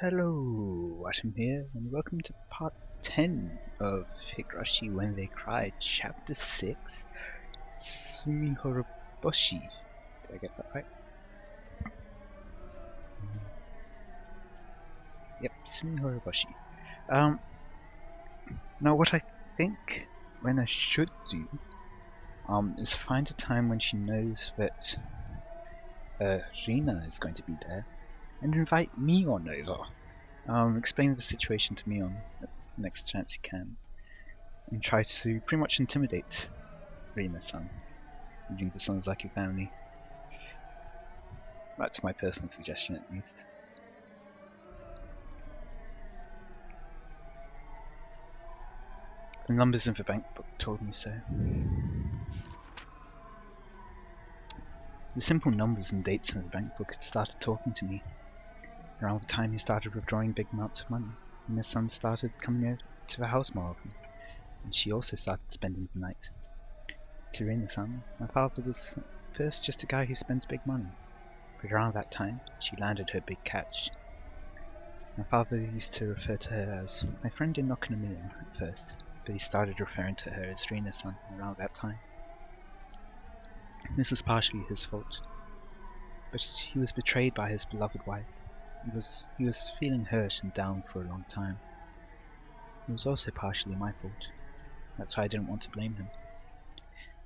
Hello, Watem here, and welcome to part 10 of Higurashi When They Cry, chapter 6, Tsumihoroboshi. Did I get that right? Yep, Tsumihoroboshi. Now what I think Rena should do, is find a time when she knows that, Rina is going to be there, and invite me on over. Explain the situation to me on the next chance you can, and try to pretty much intimidate Rina-san using the Sonozaki family. That's my personal suggestion, at least. The numbers in the bank book told me so. The simple numbers and dates in the bank book had started talking to me. Around the time he started withdrawing big amounts of money, and his son started coming over to the house more often, and she also started spending the night. To Rina-san, my father was at first just a guy who spends big money, but around that time, she landed her big catch. My father used to refer to her as my friend in Nokonomiya at first, but he started referring to her as Rina-san around that time. This was partially his fault, but he was betrayed by his beloved wife. He was feeling hurt and down for a long time. It was also partially my fault. That's why I didn't want to blame him.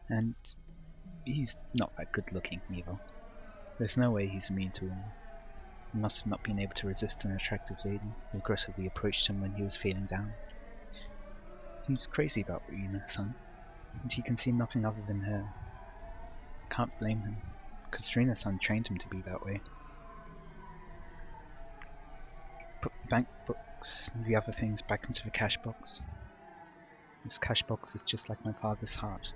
And he's not that good looking either. There's no way he's immune to women. He must have not been able to resist an attractive lady who aggressively approached him when he was feeling down. He was crazy about Rina-san, and he can see nothing other than her. I can't blame him, because Rina-san trained him to be that way. Put the bank books and the other things back into the cash box. This cash box is just like my father's heart.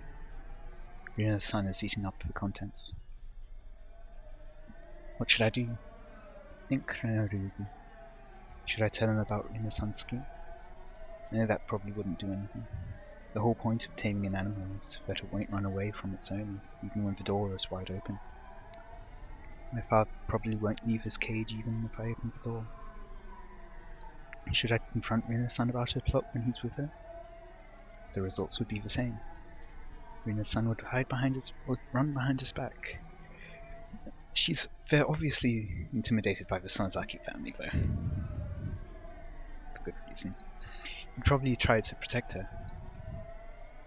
Rina-san is eating up the contents. What should I do? Think, Renarugi. Should I tell him about Rina-san's scheme? No, that probably wouldn't do anything. The whole point of taming an animal is that it won't run away from its owner, even when the door is wide open. My father probably won't leave his cage even if I open the door. Should I confront Rina-san about her plot when he's with her? The results would be the same. Rina-san would run behind his back. They're obviously intimidated by the Sonozaki family, though. For good reason. He'd probably try to protect her.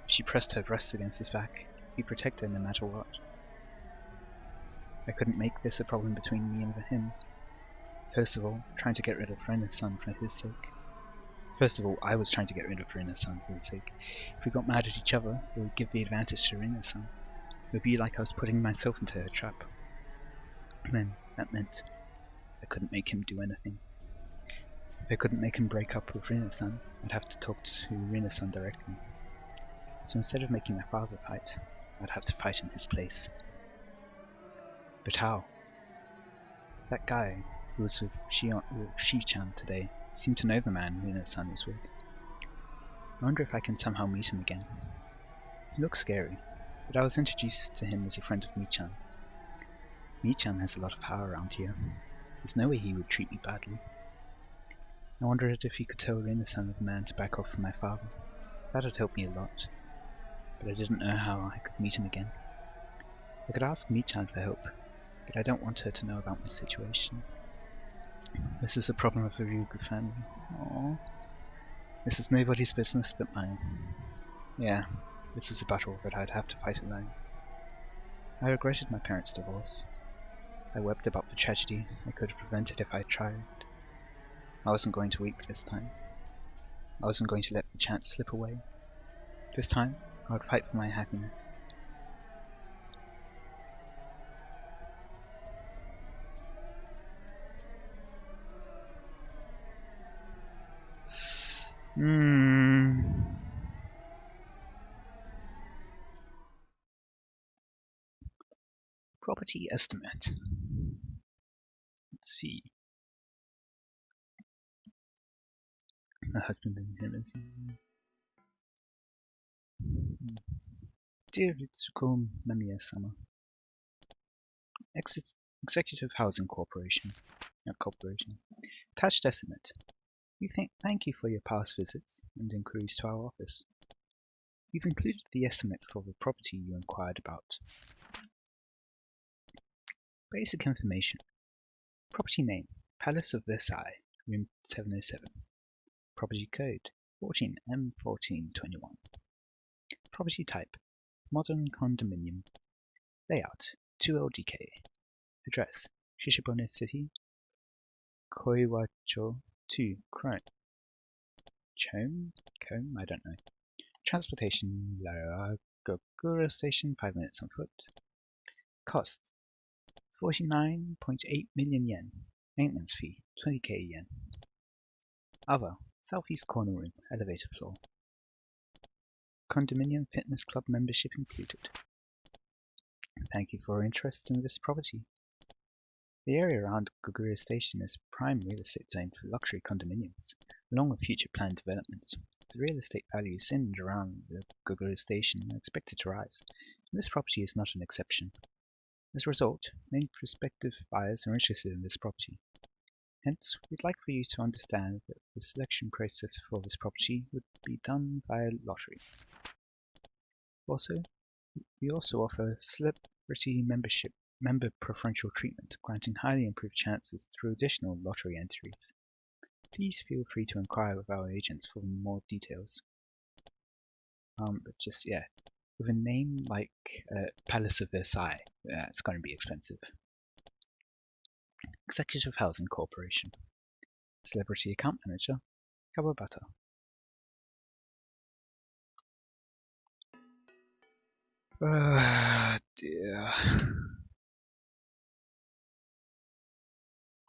If she pressed her breasts against his back, he'd protect her no matter what. I couldn't make this a problem between me and him. First of all, trying to get rid of Rina-san for his sake. First of all, I was trying to get rid of Rina-san for his sake. If we got mad at each other, it would give the advantage to Rina-san. It would be like I was putting myself into her trap. Then, that meant I couldn't make him do anything. If I couldn't make him break up with Rina-san, I'd have to talk to Rina-san directly. So instead of making my father fight, I'd have to fight in his place. But how? That guy who was with Shi-chan today seemed to know the man Rina-san was with. I wonder if I can somehow meet him again. He looks scary, but I was introduced to him as a friend of Mi-chan. Mi-chan has a lot of power around here. There's no way he would treat me badly. I wondered if he could tell Rina-san of the man to back off from my father. That'd help me a lot, but I didn't know how I could meet him again. I could ask Mi-chan for help, but I don't want her to know about my situation. This is a problem of the Ryugu family. Aww. This is nobody's business but mine. Yeah, this is a battle that I'd have to fight alone. I regretted my parents' divorce. I wept about the tragedy I could have prevented if I tried. I wasn't going to weep this time. I wasn't going to let the chance slip away. This time, I would fight for my happiness. Property estimate. Let's see. My husband and him is... Dear Ritsuko Mamiya-sama, Executive Housing Corporation. Attached estimate. Thank you for your past visits and inquiries to our office. You've included the estimate for the property you inquired about. Basic information. Property name, Palace of Versailles, room 707. Property code, 14M1421. Property type, modern condominium. Layout, 2LDK. Address, Shishibone City, Koiwacho 2, Chrome. Combe? I don't know. Transportation, Laragogura Station, 5 minutes on foot. Cost, 49.8 million yen. Maintenance fee, 20k yen. Other, southeast corner room, elevator floor. Condominium fitness club membership included. Thank you for your interest in this property. The area around Gogura Station is a prime real estate zone for luxury condominiums, along with future planned developments. The real estate values in and around the Gogura Station are expected to rise, and this property is not an exception. As a result, many prospective buyers are interested in this property. Hence, we'd like for you to understand that the selection process for this property would be done via lottery. We also offer celebrity member preferential treatment, granting highly improved chances through additional lottery entries. Please feel free to inquire with our agents for more details. With a name like Palace of Versailles, it's going to be expensive. Executive Housing Corporation. Celebrity Account Manager, Kawabata. Dear.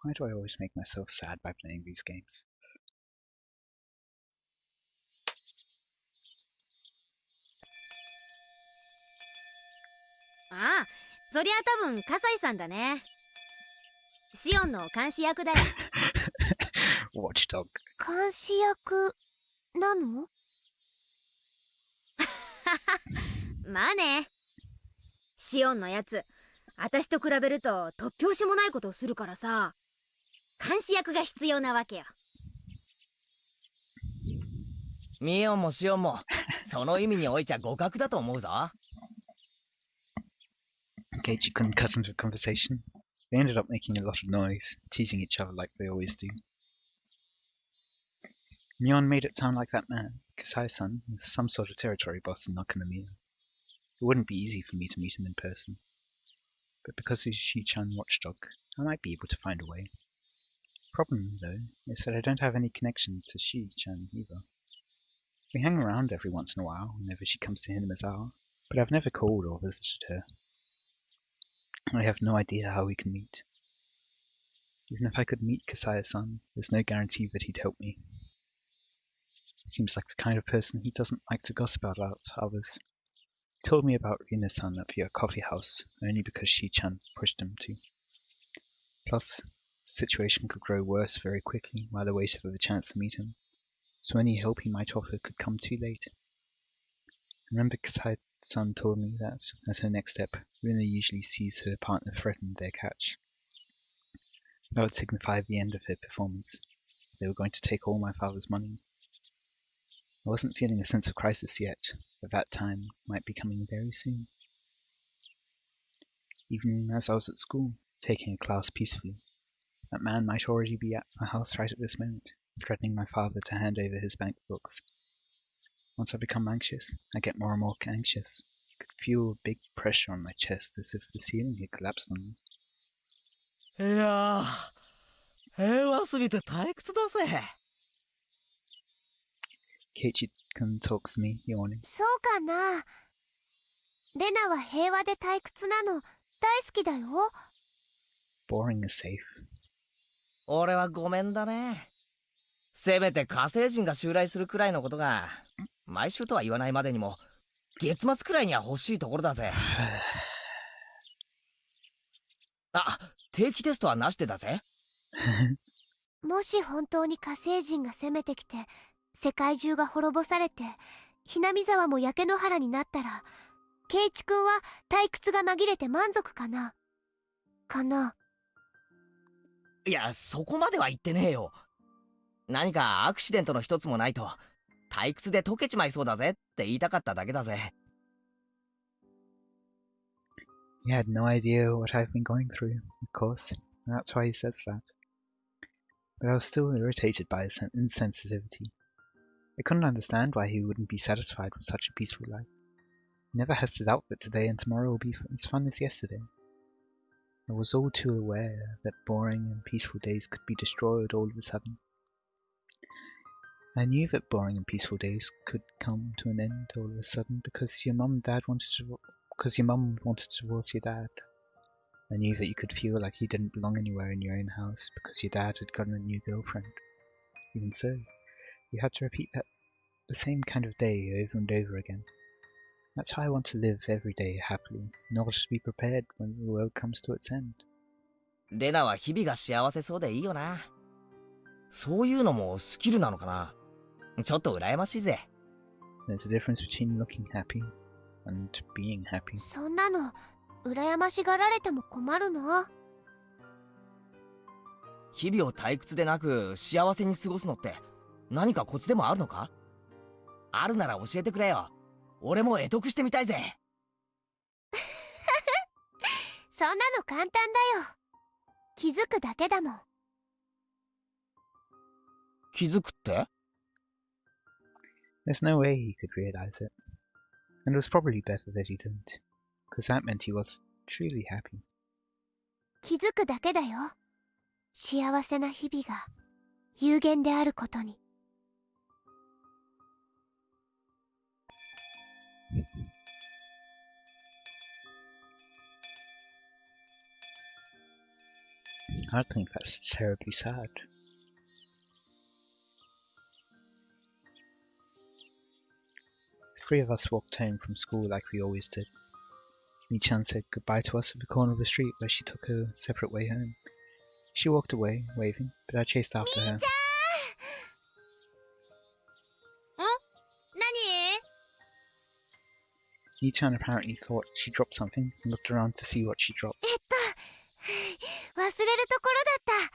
Why do I always make myself sad by playing these games? Ah, そりゃ多分葛西さんだね。シオンの監視役だよ。Watchdog. 監視役なの？まあね。シオンのやつ、私と比べると突拍子もないことをするからさ、監視役が必要なわけよ。ミオンもシオンもその意味においちゃ互角だと思うぞ。Keiichi couldn't cut into the conversation. They ended up making a lot of noise, teasing each other like they always do. Mion made it sound like that man, Kasai-san, was some sort of territory boss in Nakanomiya. It wouldn't be easy for me to meet him in person. But because he's Shi-chan watchdog, I might be able to find a way. Problem, though, is that I don't have any connection to Shi-chan either. We hang around every once in a while whenever she comes to Hinamizawa, but I've never called or visited her. I have no idea how we can meet. Even if I could meet Kasaya-san, there's no guarantee that he'd help me. He seems like the kind of person who doesn't like to gossip about others. He told me about Rina-san at the coffee house only because Shi-chan pushed him to. Plus, the situation could grow worse very quickly while I waited for the chance to meet him, so any help he might offer could come too late. I remember Kasai-san told me that, as her next step, Rina usually sees her partner threaten their catch. That would signify the end of her performance. They were going to take all my father's money. I wasn't feeling a sense of crisis yet, but that time might be coming very soon. Even as I was at school, taking a class peacefully, that man might already be at my house right at this moment, threatening my father to hand over his bank books. Once I become anxious, I get more and more anxious. I could feel a big pressure on my chest as if the ceiling had collapsed on me. いやー、平和すぎて退屈だぜ。Keiichi-kun talks to me, yawning. そうかな。レナは平和で退屈なの大好きだよ。Boring is safe. 俺はごめんだね。せめて火星人が襲来するくらいのことが、毎週とは言わないまでにも、月末くらいには欲しいところだぜ。あ、定期テストはなしでだぜ。もし本当に火星人が攻めてきて、世界中が滅ぼされて、ひなみ沢も焼け野原になったら、ケイチ君は退屈が紛れて満足かな。いや、そこまでは言ってねえよ。何かアクシデントの一つもないと退屈で溶けちまいそうだぜって言いたかっただけだぜ。He had no idea what I've been going through, of course, and that's why he says that. But I was still irritated by his insensitivity. I couldn't understand why he wouldn't be satisfied with such a peaceful life. He never has to doubt that today and tomorrow will be as fun as yesterday. I was all too aware that boring and peaceful days could be destroyed all of a sudden. I knew that boring and peaceful days could come to an end all of a sudden because your mum wanted to divorce your dad. I knew that you could feel like you didn't belong anywhere in your own house because your dad had gotten a new girlfriend. Even so, you had to repeat the same kind of day over and over again. That's how I want to live every day happily, in order to be prepared when the world comes to its end. レナは日々が幸せそうでいいよな。そういうのもスキルなのかな。ちょっと羨ましいぜ。There's a difference between looking happy and being happy. そんなの羨ましがられても困るな。日々を退屈でなく幸せに過ごすのって何かコツでもあるのか？あるなら教えてくれよ。俺も得得してみたいぜ。そんなの簡単だよ。気づくだけだもん。気づくって？ There's no way he could realize it. And it was probably better that he didn't, because that meant he was truly happy. 気づくだけだよ。幸せな日々が有限であることに。I think that's terribly sad. The three of us walked home from school like we always did. Mi-chan said goodbye to us at the corner of the street where she took her separate way home. She walked away, waving, but I chased after her. 何？ Mi-chan apparently thought she dropped something and looked around to see what she dropped. 忘れるところだっ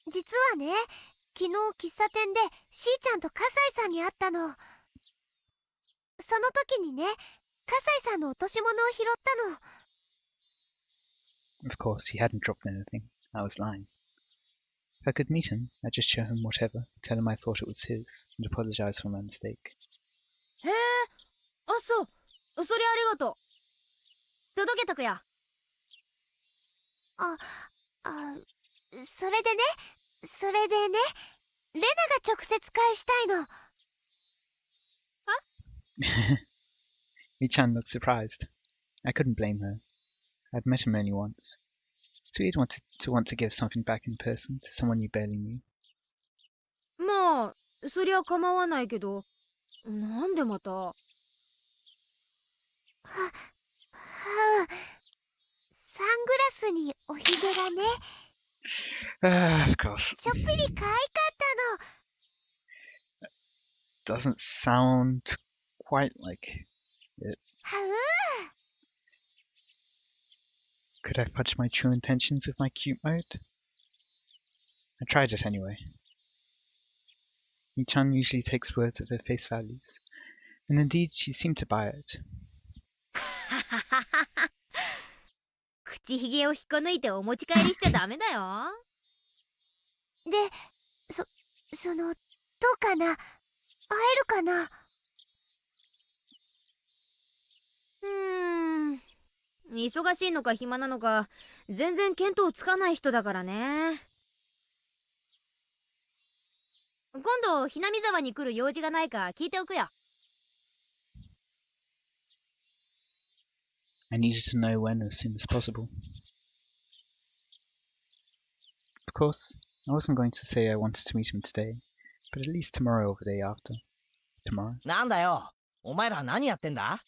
た。実はね、昨日喫茶店でしーちゃんと笠井さんに会ったの。その時にね、笠井さんの落とし物を拾ったの。Of course, he hadn't dropped anything. I was lying. If I could meet him, I'd just show him whatever, tell him I thought it was his, and apologize for my mistake. へえ、あ、そう。それありがとう。届けとくよ。それでね、レナが直接返したいの。Mi-chan looked surprised. I couldn't blame her. I'd met him only once. So he'd want to give something back in person to someone you barely knew. まあ、そりゃ構わないけど、なんでまた。サングラスにおひげがね。Of course. ちょっぴり可愛かったの。 Doesn't sound quite like it. はう。 Could I fudge my true intentions with my cute mode? I tried it anyway. Mi-chan usually takes words at their face values, and indeed she seemed to buy it. 口ひげを引っこ抜いてお持ち帰りしちゃダメだよ。で、その、どうかな？会えるかな？忙しいのか暇なのか全然見当つかない人だからね。今度ひなみ沢に来る用事がないか聞いておくよ。I needed to know when as soon as possible. Of course, I wasn't going to say I wanted to meet him today, but at least tomorrow or the day after. Tomorrow. なんだよ、お前ら何やってんだ？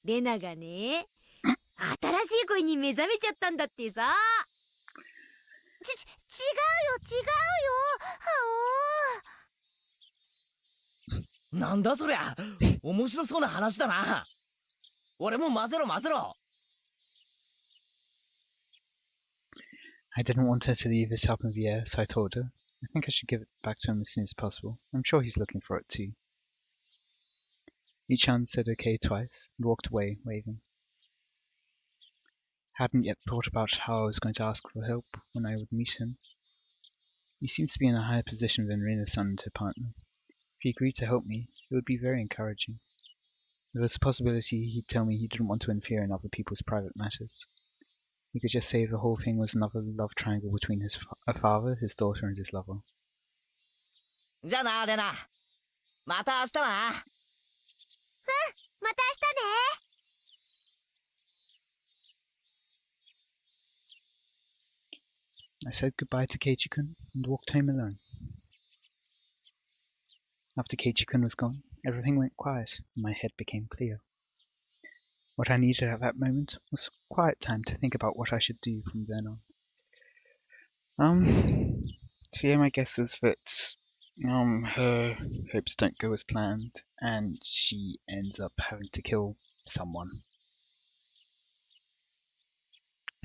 レナがね、新しい恋に目覚めちゃったんだってさ。違うよ。なんだそりゃ、面白そうな話だな。俺も混ぜろ。I didn't want her to leave it up in the air, so I told her. I think I should give it back to him as soon as possible. I'm sure he's looking for it too. Ichan said okay twice and walked away, waving. Hadn't yet thought about how I was going to ask for help when I would meet him. He seems to be in a higher position than Rina-san and her partner. If he agreed to help me, it would be very encouraging. There was a possibility he'd tell me he didn't want to interfere in other people's private matters. He could just say the whole thing was another love triangle between a father, his daughter, and his lover. じゃあな、レナ。また明日な。また明日ね。I said goodbye to Keiichi-kun and walked home alone. After Keiichi-kun was gone, everything went quiet and my head became clear. What I needed at that moment was quiet time to think about what I should do from then on. So yeah, my guess is that her hopes don't go as planned and she ends up having to kill someone.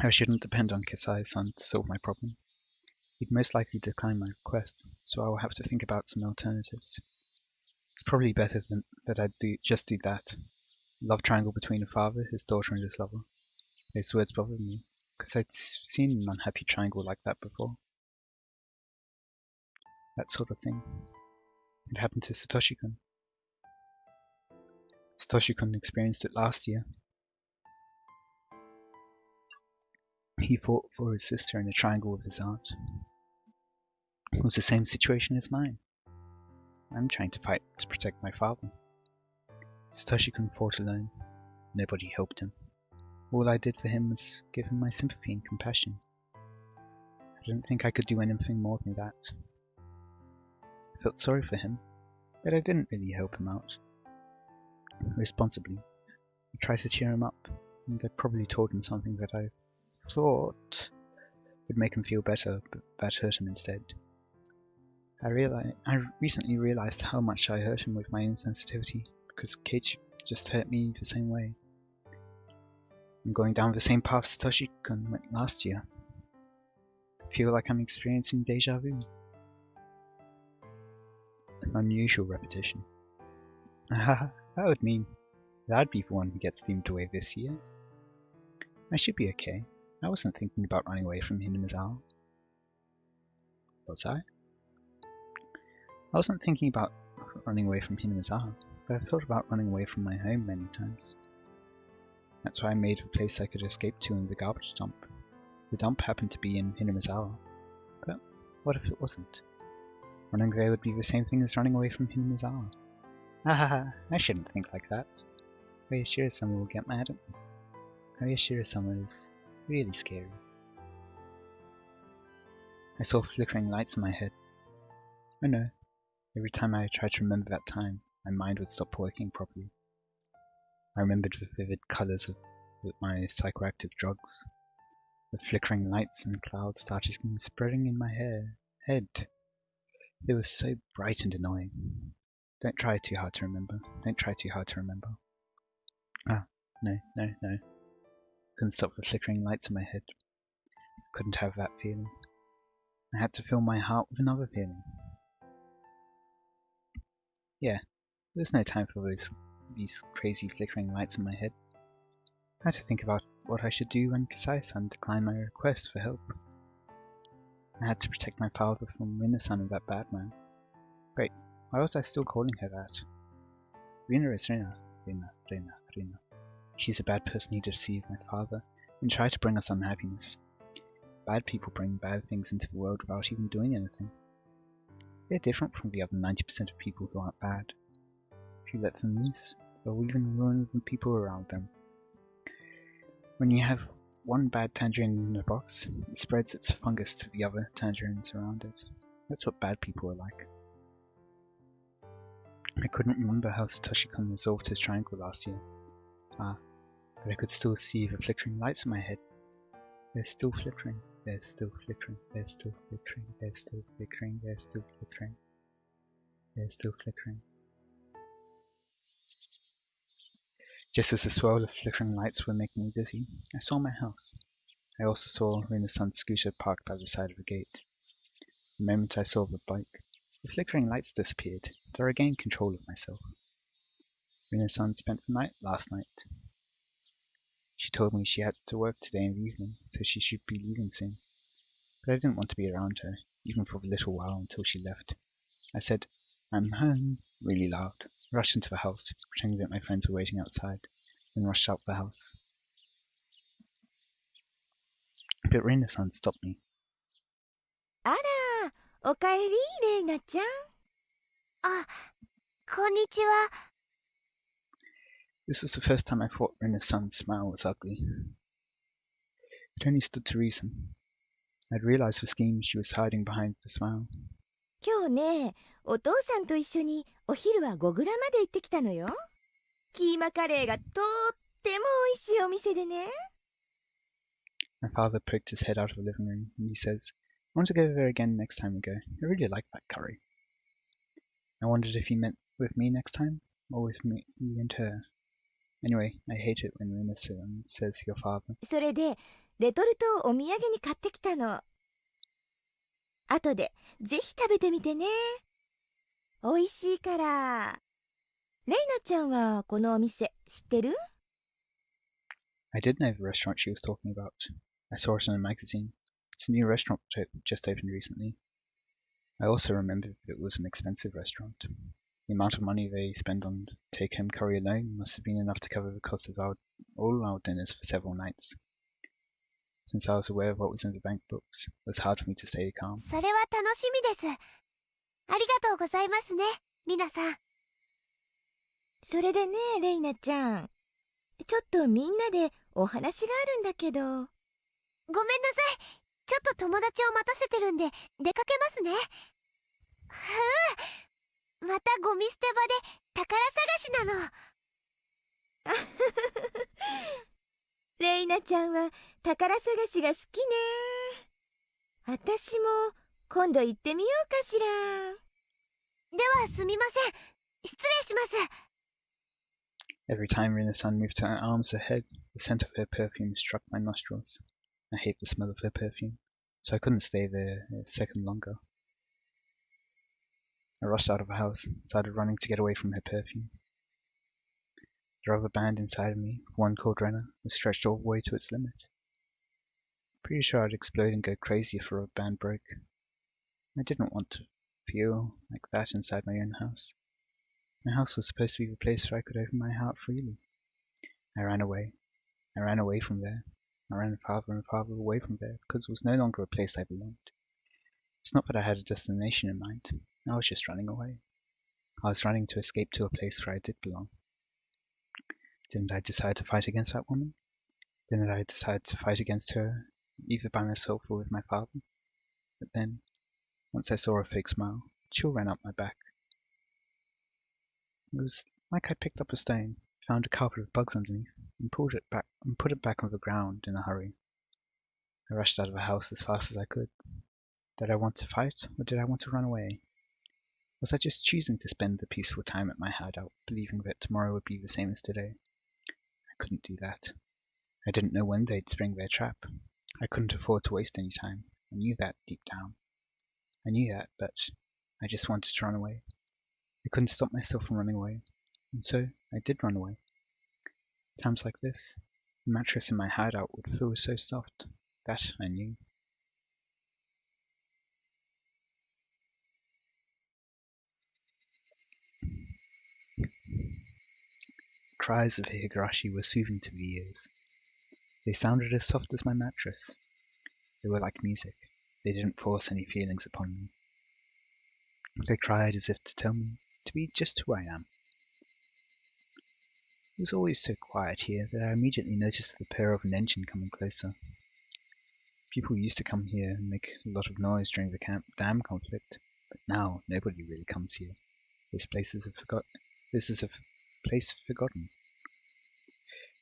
I shouldn't depend on Kasai-san to solve my problem. He'd most likely decline my request, so I will have to think about some alternatives. It's probably better that I just do that. Love triangle between a father, his daughter, and his lover. Those words bothered me, because I'd seen an unhappy triangle like that before. That sort of thing. It happened to Satoshi-kun. Satoshi-kun experienced it last year. He fought for his sister in a triangle with his aunt. It was the same situation as mine. I'm trying to fight to protect my father. Satoshi-kun fought alone. Nobody helped him. All I did for him was give him my sympathy and compassion. I didn't think I could do anything more than that. I felt sorry for him, but I didn't really help him out. Responsibly, I tried to cheer him up, and I probably told him something that I thought would make him feel better, but that hurt him instead. I recently realized how much I hurt him with my insensitivity, because Keiichi just hurt me the same way. I'm going down the same path Satoshi-kun went last year. I feel like I'm experiencing deja vu. An unusual repetition. That would mean that I'd be the one who gets steamed away this year. I should be okay. I wasn't thinking about running away from Hinamizawa. Was I? I wasn't thinking about running away from Hinamizawa, but I've thought about running away from my home many times. That's why I made the place I could escape to in the garbage dump. The dump happened to be in Hinamizawa, but what if it wasn't? Running there would be the same thing as running away from Hinamizawa. I shouldn't think like that. Oyashiro-sama will get mad at me. Oyashiro-sama is really scary. I saw flickering lights in my head. Oh no, every time I tried to remember that time, my mind would stop working properly. I remembered the vivid colours of my psychoactive drugs. The flickering lights and clouds started spreading in my head. They were so bright and annoying. Don't try too hard to remember. Don't try too hard to remember. No. Couldn't stop the flickering lights in my head. Couldn't have that feeling. I had to fill my heart with another feeling. Yeah, there's no time for these crazy flickering lights in my head. I had to think about what I should do when Kasai-san declined my request for help. I had to protect my father from Rina-san and that bad man. Wait, why was I still calling her that? Rina is Rina. Rina. She's a bad person who deceived my father and tried to bring us unhappiness. Bad people bring bad things into the world without even doing anything. They're different from the other 90% of people who aren't bad. If you let them loose, they'll even ruin the people around them. When you have one bad tangerine in a box, it spreads its fungus to the other tangerines around it. That's what bad people are like. I couldn't remember how Satoshi-kun resolved his triangle last year. But I could still see the flickering lights in my head. They're still flickering. They're still flickering. They're still flickering. They're still flickering. They're still flickering. They're still flickering. Just as the swirl of flickering lights were making me dizzy, I saw my house. I also saw Rina-san's scooter parked by the side of a gate. The moment I saw the bike, the flickering lights disappeared, and I regained control of myself. Rina-san spent the night last night. She told me she had to work today in the evening, so she should be leaving soon. But I didn't want to be around her, even for a little while until she left. I said, "I'm home," really loud, rushed into the house, pretending that my friends were waiting outside, then rushed out the house. But Rina-san stopped me. あら、おかえり、レイナちゃん。あ、こんにちは。This was the first time I thought Rina-san's smile was ugly. It only stood to reason. I'd realized the scheme she was hiding behind the smile. 今日ね、お父さんと一緒にお昼は5グラまで行ってきたのよ。キーマカレーがとっても美味しいお店でね。My father poked his head out of the living room, and he says, "I want to go there again next time we go. I really like that curry." I wondered if he meant with me next time, or with me and her. Anyway, I hate it when Rina-san says your father. それで、レトルトをお土産に買ってきたの。後でぜひ食べてみてね。美味しいから。レイナちゃんはこのお店知ってる？ I did know the restaurant she was talking about. I saw it in a magazine. It's a new restaurant just opened recently. I also remembered that it was an expensive restaurant. The amount of money they spend on take-home curry alone must have been enough to cover the cost of all our dinners for several nights. Since I was aware of what was in the bank books, it was hard for me to stay calm. それは楽しみです。ありがとうございますね、リナさん。それでね、レイナちゃん。ちょっとみんなでお話があるんだけど。ごめんなさい。ちょっと友達を待たせてるんで出かけますね。またゴミ捨て場で宝探しなの。レイナちゃんは宝探しが好きね。私も今度行ってみようかしら。ではすみません。失礼します。Every time Rina-san moved her arms ahead, the scent of her perfume struck my nostrils. I hate the smell of her perfume, so I couldn't stay there a second longer. I rushed out of the house, started running to get away from her perfume. The rubber band inside of me, one called Renner, was stretched all the way to its limit. Pretty sure I'd explode and go crazy if a rubber band broke. I didn't want to feel like that inside my own house. My house was supposed to be the place where I could open my heart freely. I ran away. I ran away from there. I ran farther and farther away from there because it was no longer a place I belonged. It's not that I had a destination in mind. I was just running away. I was running to escape to a place where I did belong. Didn't I decide to fight against that woman? Didn't I decide to fight against her, either by myself or with my father? But then, once I saw her fake smile, a chill ran up my back. It was like I picked up a stone, found a carpet of bugs underneath, and put it back on the ground in a hurry. I rushed out of the house as fast as I could. Did I want to fight, or did I want to run away? Was I just choosing to spend the peaceful time at my hideout, believing that tomorrow would be the same as today? I couldn't do that. I didn't know when they'd spring their trap. I couldn't afford to waste any time. I knew that deep down. I knew that, but I just wanted to run away. I couldn't stop myself from running away, and so I did run away. Times like this, the mattress in my hideout would feel so soft. That I knew. The cries of Higurashi were soothing to the ears. They sounded as soft as my mattress. They were like music. They didn't force any feelings upon me. They cried as if to tell me to be just who I am. It was always so quiet here that I immediately noticed the purr of an engine coming closer. People used to come here and make a lot of noise during the dam conflict, but now nobody really comes here. This is a place forgotten.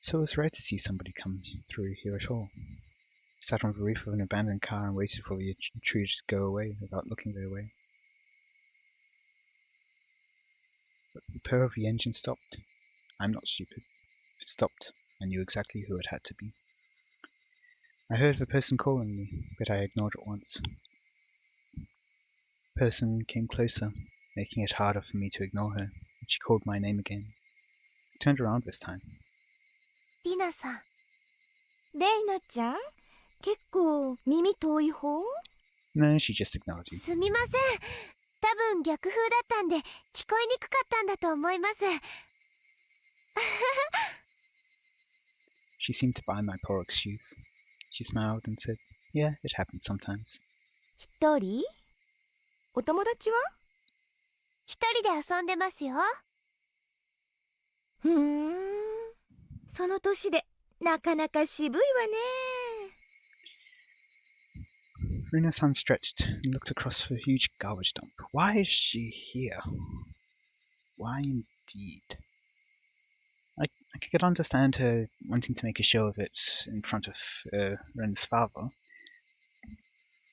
So it was rare to see somebody come through here at all. I sat on the roof of an abandoned car and waited for the intruders to go away without looking their way. But the purr of the engine stopped. I'm not stupid. If it stopped, I knew exactly who it had to be. I heard of a person calling me, but I ignored it once. The person came closer, making it harder for me to ignore her, and she called my name again. I turned around this time. リナさん。レイナちゃん、結構耳遠い方？ No, she just ignored you. すみません。多分逆風だったんで聞こえにくかったんだと思います。She seemed to buy my poor excuse. She smiled and said, "Yeah, it happens sometimes." 一人？お友達は？一人で遊んでますよ。その年でなかなか渋いわね。Runa-san stretched and looked across the huge garbage dump. Why is she here? Why indeed? I could understand her wanting to make a show of it in front of Ren's father,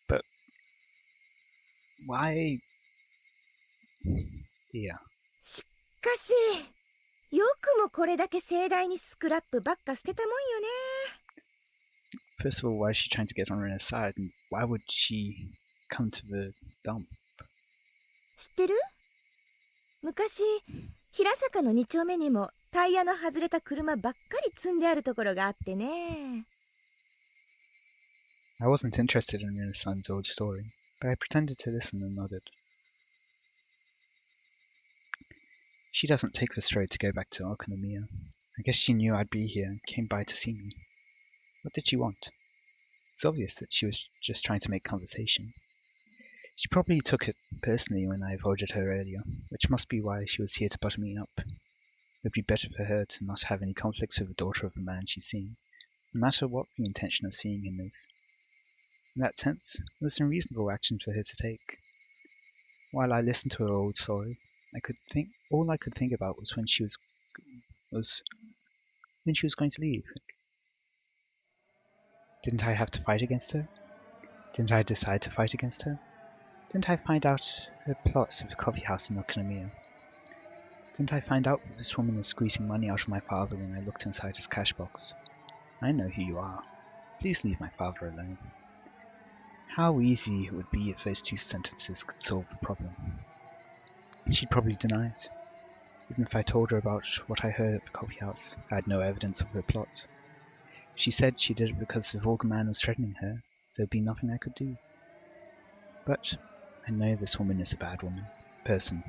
but why here? しかし、よくもこれだけ盛大にスクラップばっか捨てたもんよね。First of all, why is she trying to get on Rena's side, and why would she come to the dump? 知ってる？昔、平坂の2丁目にもタイヤの外れた車ばっかり積んであるところがあってね。I wasn't interested in Rina-san's old story, but I pretended to listen and nodded. She doesn't take this road to go back to Okonomiya. I guess she knew I'd be here and came by to see me. What did she want? It's obvious that she was just trying to make conversation. She probably took it personally when I avoided her earlier, which must be why she was here to butter me up. It would be better for her to not have any conflicts with the daughter of the man she's seeing, no matter what the intention of seeing him is. In that sense, it was an unreasonable action for her to take. While I listened to her old story, all I could think about was when she was going to leave. Didn't I have to fight against her? Didn't I decide to fight against her? Didn't I find out her plots of the coffee house in Okonomiya? Didn't I find out that this woman was squeezing money out of my father when I looked inside his cash box? I know who you are. Please leave my father alone. How easy it would be if those two sentences could solve the problem. She'd probably deny it. Even if I told her about what I heard at the coffee house, I had no evidence of her plot. She said she did it because the vulgar man was threatening her. There'd be nothing I could do. But I know this woman is a bad person.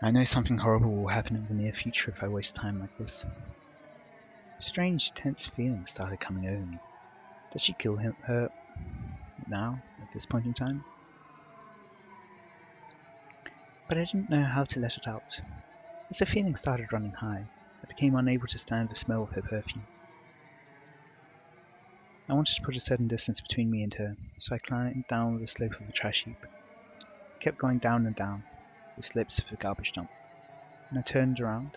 I know something horrible will happen in the near future if I waste time like this. Strange, tense feelings started coming over me. Did she kill her now, at this point in time? But I didn't know how to let it out. As the feeling started running high, I became unable to stand the smell of her perfume. I wanted to put a certain distance between me and her, so I climbed down the slope of the trash heap. I kept going down and down, the slopes of the garbage dump. When I turned around,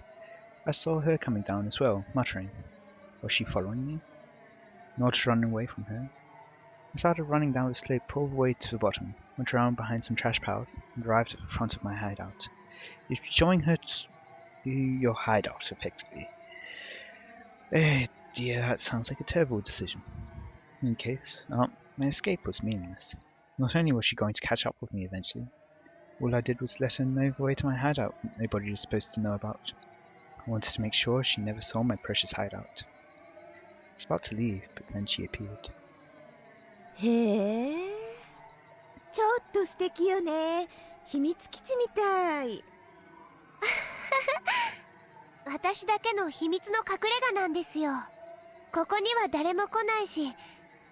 I saw her coming down as well, muttering. Was she following me? Not running away from her. I started running down the slope all the way to the bottom, went around behind some trash piles, and arrived at the front of my hideout. You're showing her your hideout, effectively. Eh dear, that sounds like a terrible decision. In any case, my escape was meaningless. Not only was she going to catch up with me eventually, all I did was let her know the way to my hideout that nobody was supposed to know about. I wanted to make sure she never saw my precious hideout. I was about to leave, but then she appeared. へえ、ちょっと素敵よね。秘密基地みたい。私だけの秘密の隠れ家なんですよ。ここには誰も来ないし、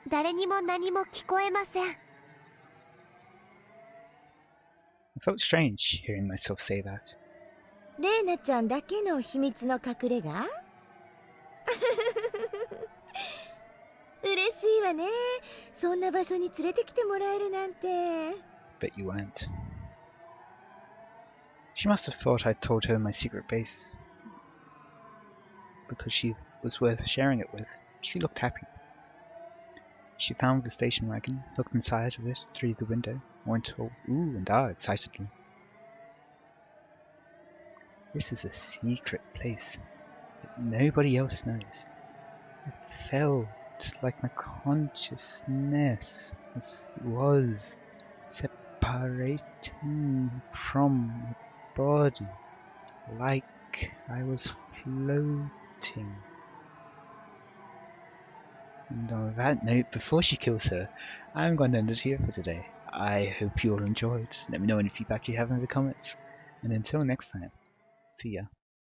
誰にも何も聞こえません。I felt strange hearing myself say that. レイナちゃんだけの秘密の隠れ家？嬉しいわね。そんな場所に連れてきてもらえるなんて。But you weren't. She must have thought I'd told her my secret base, because she was worth sharing it with. She looked happy. She found the station wagon, looked inside of it through the window, went ooh and ah excitedly. This is a secret place that nobody else knows. I felt like my consciousness was separating from my body, like I was floating. And on that note, before she kills her, I'm going to end it here for today. I hope you all enjoyed. Let me know any feedback you have in the comments. And until next time, see ya.